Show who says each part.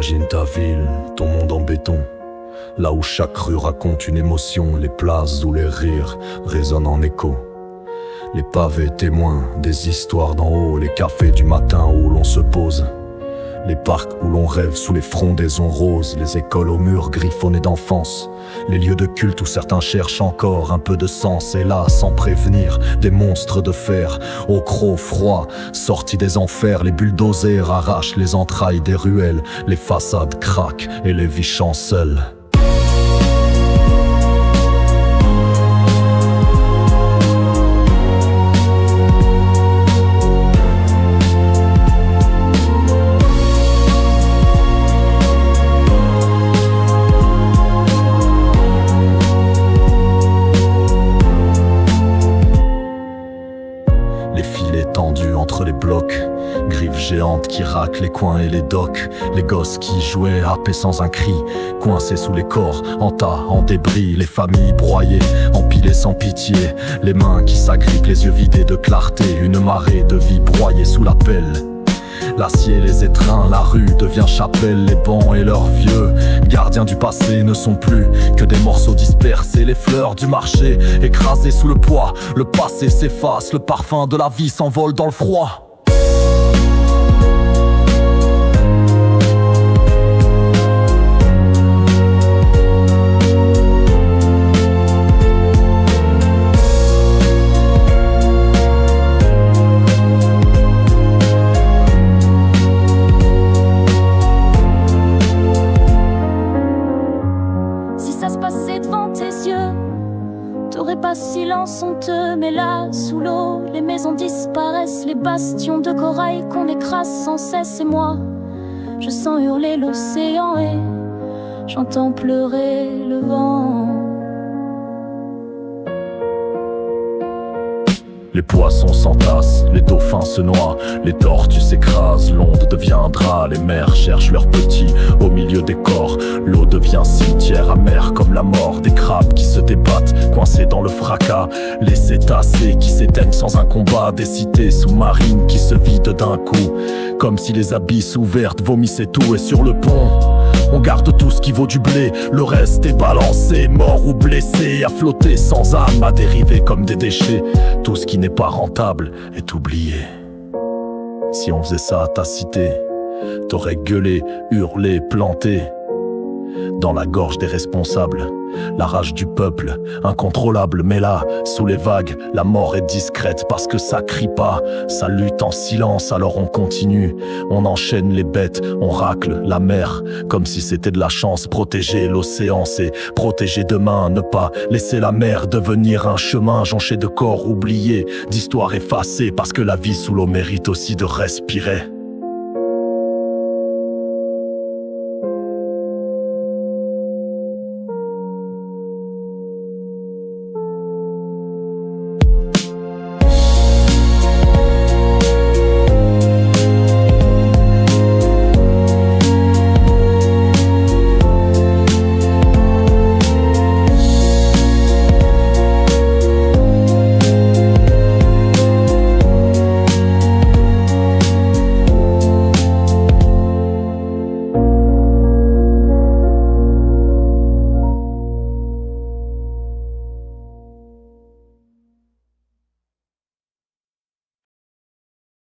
Speaker 1: Imagine ta ville, ton monde en béton, là où chaque rue raconte une émotion, les places où les rires résonnent en écho. Les pavés témoins des histoires d'en haut, les cafés du matin où l'on se pose, les parcs où l'on rêve sous les frondaisons roses, les écoles aux murs griffonnés d'enfance, les lieux de culte où certains cherchent encore un peu de sens. Et là, sans prévenir, des monstres de fer, aux crocs froids, sortis des enfers, les bulldozers arrachent les entrailles des ruelles, les façades craquent et les vies chancellent. Les filets tendus entre les blocs, griffes géantes qui raquent les coins et les docks, les gosses qui jouaient happés sans un cri, coincés sous les corps, en tas, en débris, les familles broyées, empilées sans pitié, les mains qui s'agrippent, les yeux vidés de clarté, une marée de vie broyée sous la pelle. L'acier les étreint, la rue devient chapelle, les bancs et leurs vieux gardiens du passé ne sont plus que des morceaux dispersés, les fleurs du marché écrasées sous le poids, le passé s'efface, le parfum de la vie s'envole dans le froid.
Speaker 2: Devant tes yeux, t'aurais pas silence honteux, mais là, sous l'eau, les maisons disparaissent, les bastions de corail qu'on écrase sans cesse. Et moi, je sens hurler l'océan et j'entends pleurer le vent.
Speaker 1: Les poissons s'entassent, les dauphins se noient, les tortues s'écrasent, l'onde deviendra, les mers cherchent leurs petits au milieu des corps. L'eau devient cimetière amer comme la mort, des crabes qui se débattent, coincés dans le fracas, les cétacés qui s'éteignent sans un combat, des cités sous-marines qui se vident d'un coup, comme si les abysses ouvertes vomissaient tout. Et sur le pont, on garde tout ce qui vaut du blé, le reste est balancé, mort ou blessé, à flotter sans âme, à dériver comme des déchets. Tout ce qui n'est pas rentable est oublié. Si on faisait ça à ta cité, t'aurais gueulé, hurlé, planté dans la gorge des responsables, la rage du peuple, incontrôlable. Mais là, sous les vagues, la mort est discrète parce que ça crie pas, ça lutte en silence. Alors on continue, on enchaîne les bêtes, on racle la mer, comme si c'était de la chance. Protéger l'océan, c'est protéger demain, ne pas laisser la mer devenir un chemin jonché de corps oubliés, d'histoires effacées, parce que la vie sous l'eau mérite aussi de respirer.